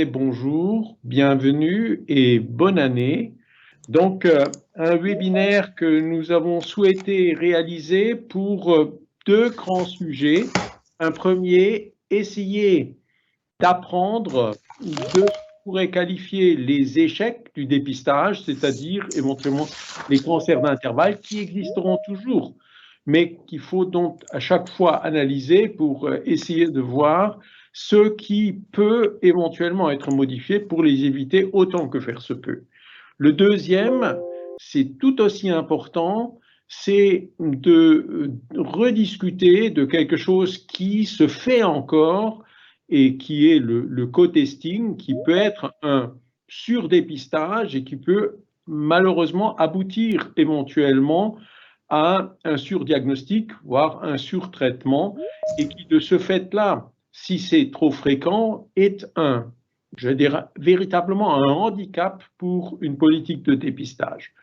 Bonjour, bienvenue et bonne année. Donc, un webinaire que nous avons souhaité réaliser pour deux grands sujets. Un premier, essayer d'apprendre de ce qu'on pourrait qualifier les échecs du dépistage, c'est-à-dire éventuellement les cancers d'intervalle qui existeront toujours, mais qu'il faut donc à chaque fois analyser pour essayer de voir ce qui peut éventuellement être modifié pour les éviter autant que faire se peut. Le deuxième, c'est tout aussi important, c'est de rediscuter de quelque chose qui se fait encore et qui est le co-testing, qui peut être un surdépistage et qui peut malheureusement aboutir éventuellement à un surdiagnostic, voire un surtraitement, et qui de ce fait-là, si c'est trop fréquent, est je dirais, véritablement un handicap pour une politique de dépistage.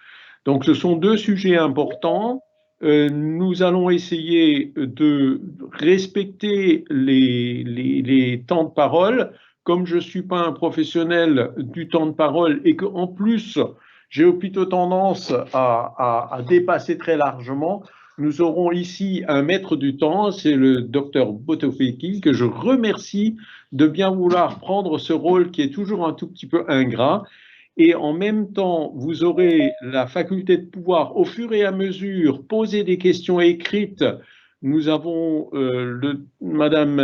Donc ce sont deux sujets importants. Nous allons essayer de respecter les temps de parole. Comme je ne suis pas un professionnel du temps de parole et qu'en plus, j'ai plutôt tendance à dépasser très largement, nous aurons ici un maître du temps, c'est le docteur Botofeki, que je remercie de bien vouloir prendre ce rôle qui est toujours un tout petit peu ingrat. Et en même temps, vous aurez la faculté de pouvoir, au fur et à mesure, poser des questions écrites. Nous avons Madame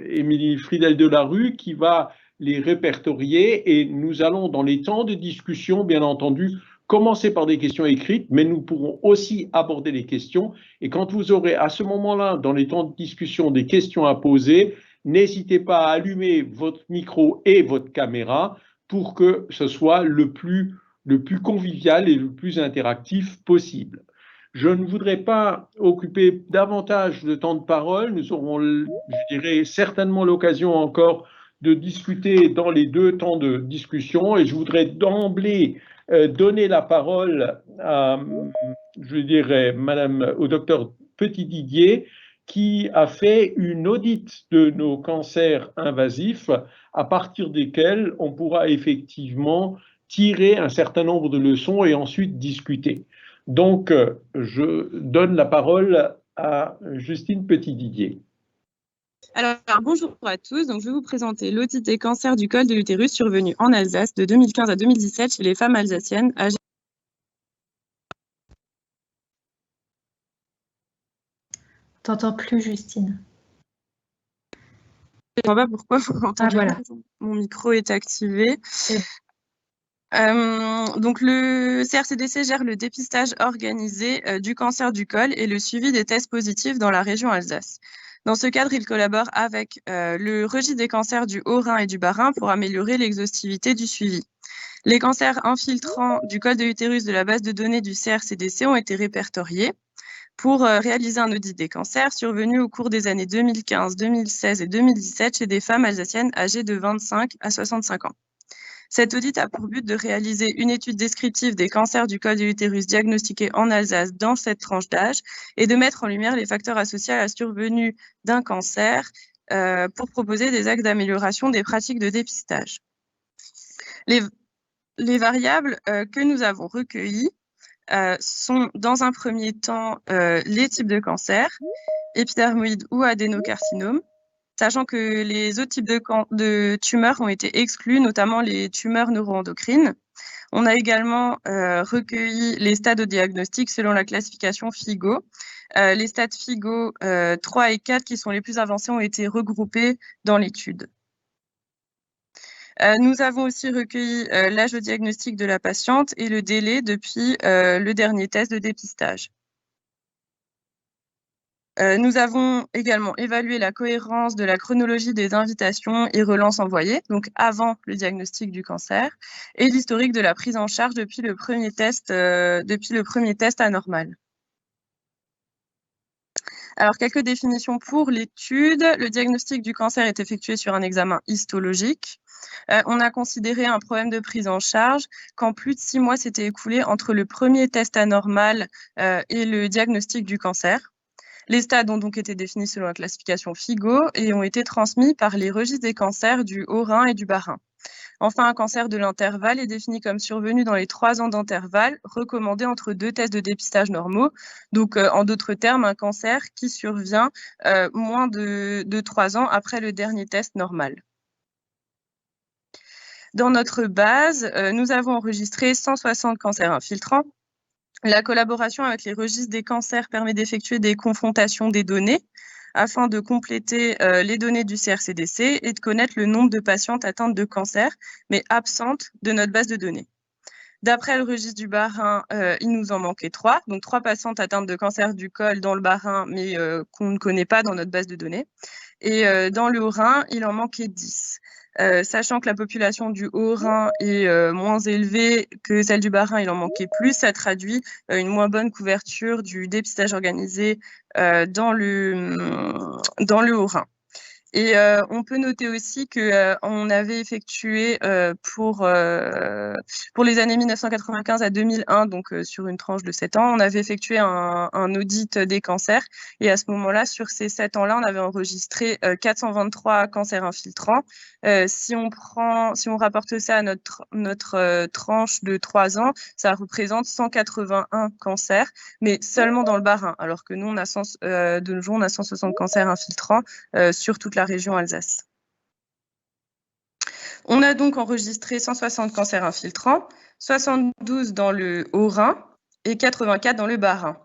Émilie Fridel de la Rue qui va les répertorier et nous allons, dans les temps de discussion, bien entendu, commencer par des questions écrites, mais nous pourrons aussi aborder les questions. Et quand vous aurez à ce moment-là, dans les temps de discussion, des questions à poser, n'hésitez pas à allumer votre micro et votre caméra pour que ce soit le plus convivial et le plus interactif possible. Je ne voudrais pas occuper davantage de temps de parole. Nous aurons, je dirais, certainement l'occasion encore de discuter dans les deux temps de discussion et je voudrais d'emblée donner la parole à, je dirais, au docteur Petit-Didier qui a fait une audite de nos cancers invasifs à partir desquels on pourra effectivement tirer un certain nombre de leçons et ensuite discuter. Donc, je donne la parole à Justine Petit-Didier. Alors, bonjour à tous. Donc, je vais vous présenter l'audit des cancers du col de l'utérus survenu en Alsace de 2015 à 2017 chez les femmes alsaciennes âgées. T'entends plus, Justine. Je ne sais pas pourquoi vous m'entendez. Voilà. Mon micro est activé. Donc, le CRCDC gère le dépistage organisé du cancer du col et le suivi des tests positifs dans la région Alsace. Dans ce cadre, il collabore avec le registre des cancers du Haut-Rhin et du Bas-Rhin pour améliorer l'exhaustivité du suivi. Les cancers infiltrants du col de l'utérus de la base de données du CRCDC ont été répertoriés pour réaliser un audit des cancers survenus au cours des années 2015, 2016 et 2017 chez des femmes alsaciennes âgées de 25 à 65 ans. Cet audit a pour but de réaliser une étude descriptive des cancers du col de l'utérus diagnostiqués en Alsace dans cette tranche d'âge et de mettre en lumière les facteurs associés à la survenue d'un cancer pour proposer des axes d'amélioration des pratiques de dépistage. Les variables que nous avons recueillies sont dans un premier temps les types de cancers, épidermoïdes ou adénocarcinome, sachant que les autres types de tumeurs ont été exclus, notamment les tumeurs neuroendocrines. On a également recueilli les stades au diagnostic selon la classification FIGO. Les stades FIGO 3 et 4, qui sont les plus avancés, ont été regroupés dans l'étude. Nous avons aussi recueilli l'âge au diagnostic de la patiente et le délai depuis le dernier test de dépistage. Nous avons également évalué la cohérence de la chronologie des invitations et relances envoyées, donc avant le diagnostic du cancer, et l'historique de la prise en charge depuis le premier test anormal. Alors, quelques définitions pour l'étude. Le diagnostic du cancer est effectué sur un examen histologique. On a considéré un problème de prise en charge quand plus de 6 mois s'étaient écoulés entre le premier test anormal et le diagnostic du cancer. Les stades ont donc été définis selon la classification FIGO et ont été transmis par les registres des cancers du Haut-Rhin et du Bas-Rhin. Enfin, un cancer de l'intervalle est défini comme survenu dans les 3 ans d'intervalle, recommandé entre 2 tests de dépistage normaux. Donc, en d'autres termes, un cancer qui survient moins de 3 ans après le dernier test normal. Dans notre base, nous avons enregistré 160 cancers infiltrants. La collaboration avec les registres des cancers permet d'effectuer des confrontations des données afin de compléter les données du CRCDC et de connaître le nombre de patientes atteintes de cancer, mais absentes de notre base de données. D'après le registre du Bas-Rhin, il nous en manquait 3, donc 3 patientes atteintes de cancer du col dans le Bas-Rhin, mais qu'on ne connaît pas dans notre base de données. Et dans le Haut-Rhin, il en manquait 10. Sachant que la population du Haut-Rhin est moins élevée que celle du Bas-Rhin, il en manquait plus, ça traduit une moins bonne couverture du dépistage organisé dans le Haut-Rhin. Et on peut noter aussi qu'on avait effectué pour les années 1995 à 2001, donc sur une tranche de 7 ans, on avait effectué un audit des cancers. Et à ce moment-là, sur ces 7 ans-là, on avait enregistré 423 cancers infiltrants. Si on rapporte ça à notre tranche de 3 ans, ça représente 181 cancers, mais seulement dans le Bas-Rhin, alors que nous, de nos jours, on a 160 cancers infiltrants sur toute la région Alsace. On a donc enregistré 160 cancers infiltrants, 72 dans le Haut-Rhin et 84 dans le Bas-Rhin.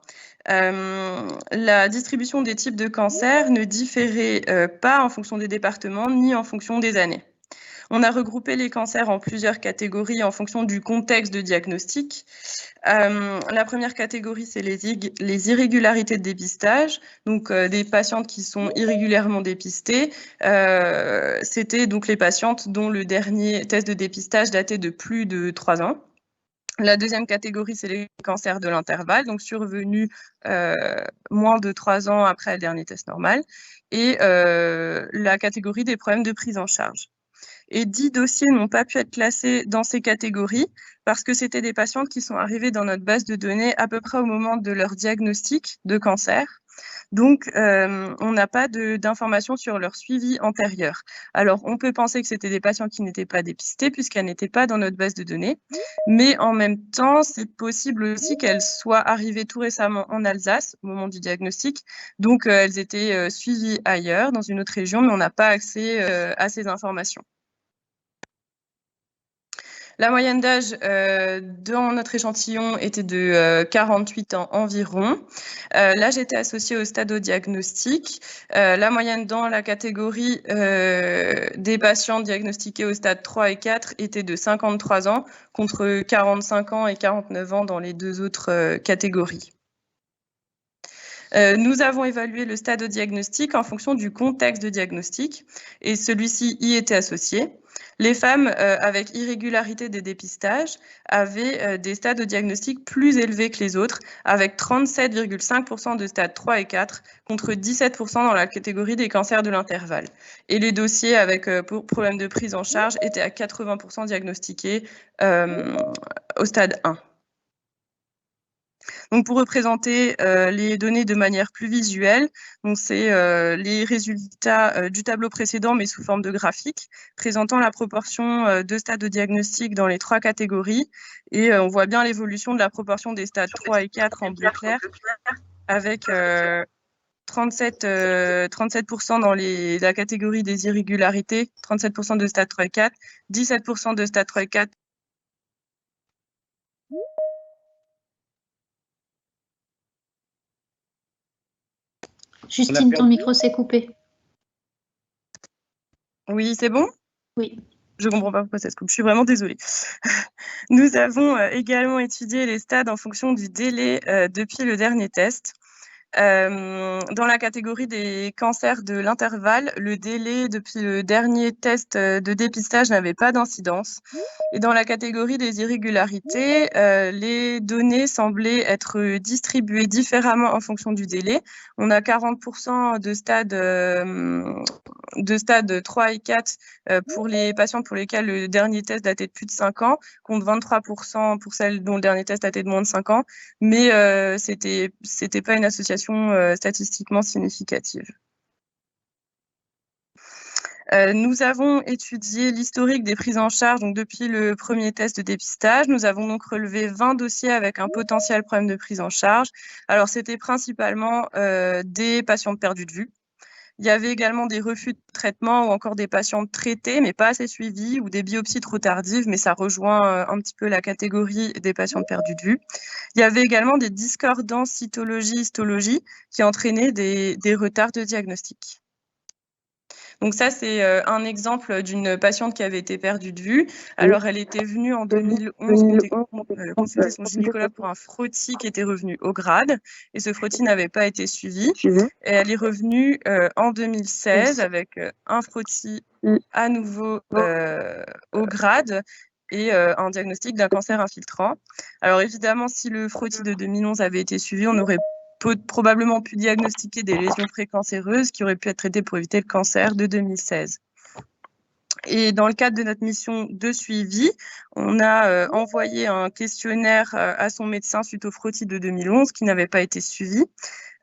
La distribution des types de cancers ne différait pas en fonction des départements ni en fonction des années. On a regroupé les cancers en plusieurs catégories en fonction du contexte de diagnostic. La première catégorie, c'est les irrégularités de dépistage, donc des patientes qui sont irrégulièrement dépistées. C'était donc les patientes dont le dernier test de dépistage datait de plus de 3 ans. La deuxième catégorie, c'est les cancers de l'intervalle, donc survenus moins de 3 ans après le dernier test normal. Et la catégorie des problèmes de prise en charge. Et 10 dossiers n'ont pas pu être classés dans ces catégories parce que c'était des patientes qui sont arrivées dans notre base de données à peu près au moment de leur diagnostic de cancer. Donc, on n'a pas d'informations sur leur suivi antérieur. Alors, on peut penser que c'était des patients qui n'étaient pas dépistés puisqu'elles n'étaient pas dans notre base de données. Mais en même temps, c'est possible aussi qu'elles soient arrivées tout récemment en Alsace au moment du diagnostic. Donc, elles étaient suivies ailleurs, dans une autre région, mais on n'a pas accès à ces informations. La moyenne d'âge dans notre échantillon était de 48 ans environ. L'âge était associé au stade diagnostic. La moyenne dans la catégorie des patients diagnostiqués au stade 3 et 4 était de 53 ans contre 45 ans et 49 ans dans les 2 autres catégories. Nous avons évalué le stade diagnostic en fonction du contexte de diagnostic et celui-ci y était associé. Les femmes avec irrégularité des dépistages avaient des stades de diagnostic plus élevés que les autres, avec 37,5% de stades 3 et 4 contre 17% dans la catégorie des cancers de l'intervalle. Et les dossiers avec problème de prise en charge étaient à 80% diagnostiqués au stade 1. Donc, pour représenter les données de manière plus visuelle, c'est les résultats du tableau précédent, mais sous forme de graphique, présentant la proportion de stades de diagnostic dans les 3 catégories. Et on voit bien l'évolution de la proportion des stades 3 et 4 en bleu clair, avec 37% dans la catégorie des irrégularités, 37% de stade 3 et 4, 17% de stade 3 et 4. Justine, ton micro s'est coupé. Oui, c'est bon? Oui. Je ne comprends pas pourquoi ça se coupe. Je suis vraiment désolée. Nous avons également étudié les stades en fonction du délai depuis le dernier test. Dans la catégorie des cancers de l'intervalle, le délai depuis le dernier test de dépistage n'avait pas d'incidence. Et dans la catégorie des irrégularités, les données semblaient être distribuées différemment en fonction du délai. On a 40% de stades 3 et 4 pour les patients pour lesquels le dernier test datait de plus de 5 ans, contre 23% pour celles dont le dernier test datait de moins de 5 ans. Mais c'était pas une association variation statistiquement significative. Nous avons étudié l'historique des prises en charge donc depuis le premier test de dépistage. Nous avons donc relevé 20 dossiers avec un potentiel problème de prise en charge. Alors, c'était principalement des patientes perdues de vue. Il y avait également des refus de traitement ou encore des patientes traitées mais pas assez suivies ou des biopsies trop tardives, mais ça rejoint un petit peu la catégorie des patientes perdues de vue. Il y avait également des discordances cytologie-histologie qui entraînaient des retards de diagnostic. Donc ça, c'est un exemple d'une patiente qui avait été perdue de vue. Alors, elle était venue en 2011 consulter son gynécologue pour un frottis qui était revenu au grade. Et ce frottis n'avait pas été suivi. Et elle est revenue en 2016 avec un frottis à nouveau au grade et un diagnostic d'un cancer infiltrant. Alors, évidemment, si le frottis de 2011 avait été suivi, on aurait probablement pu diagnostiquer des lésions précancéreuses qui auraient pu être traitées pour éviter le cancer de 2016. Et dans le cadre de notre mission de suivi, on a envoyé un questionnaire à son médecin suite au frottis de 2011 qui n'avait pas été suivi.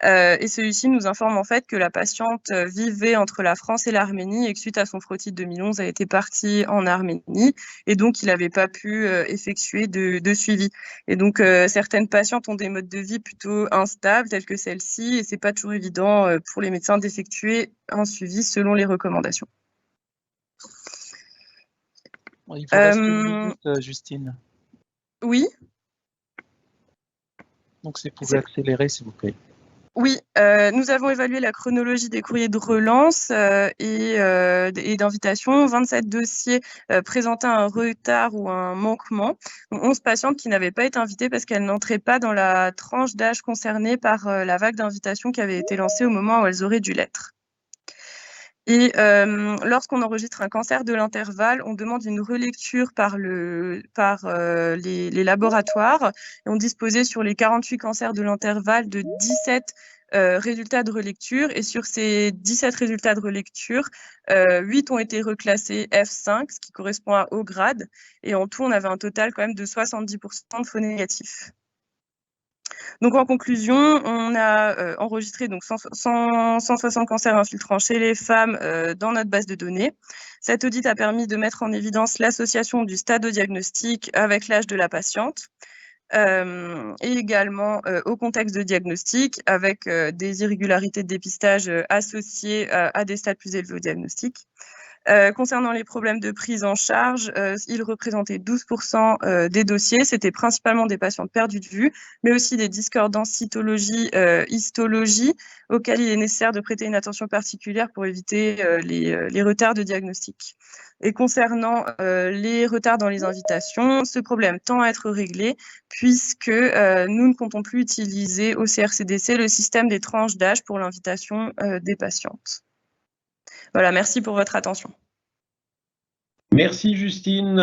Et celui-ci nous informe en fait que la patiente vivait entre la France et l'Arménie et que suite à son frottis de 2011, elle était partie en Arménie et donc il n'avait pas pu effectuer de suivi. Et donc certaines patientes ont des modes de vie plutôt instables tels que celle-ci et c'est pas toujours évident pour les médecins d'effectuer un suivi selon les recommandations. Il vous reste une minute, Justine. Oui. Donc si vous pouvez accélérer, s'il vous plaît. Oui, nous avons évalué la chronologie des courriers de relance et d'invitation. 27 dossiers présentaient un retard ou un manquement. 11 patientes qui n'avaient pas été invitées parce qu'elles n'entraient pas dans la tranche d'âge concernée par la vague d'invitation qui avait été lancée au moment où elles auraient dû l'être. Et lorsqu'on enregistre un cancer de l'intervalle, on demande une relecture par les laboratoires. Et on disposait sur les 48 cancers de l'intervalle de 17 résultats de relecture. Et sur ces 17 résultats de relecture, 8 ont été reclassés F5, ce qui correspond à haut grade. Et en tout, on avait un total quand même de 70% de faux négatifs. Donc en conclusion, on a enregistré donc 160 cancers infiltrants chez les femmes dans notre base de données. Cet audit a permis de mettre en évidence l'association du stade au diagnostic avec l'âge de la patiente et également au contexte de diagnostic avec des irrégularités de dépistage associées à des stades plus élevés au diagnostic. Concernant les problèmes de prise en charge, ils représentaient 12% des dossiers. C'était principalement des patients perdus de vue, mais aussi des discordances cytologie, histologie, auxquelles il est nécessaire de prêter une attention particulière pour éviter les retards de diagnostic. Et concernant les retards dans les invitations, ce problème tend à être réglé puisque nous ne comptons plus utiliser au CRCDC le système des tranches d'âge pour l'invitation des patientes. Voilà, merci pour votre attention. Merci Justine.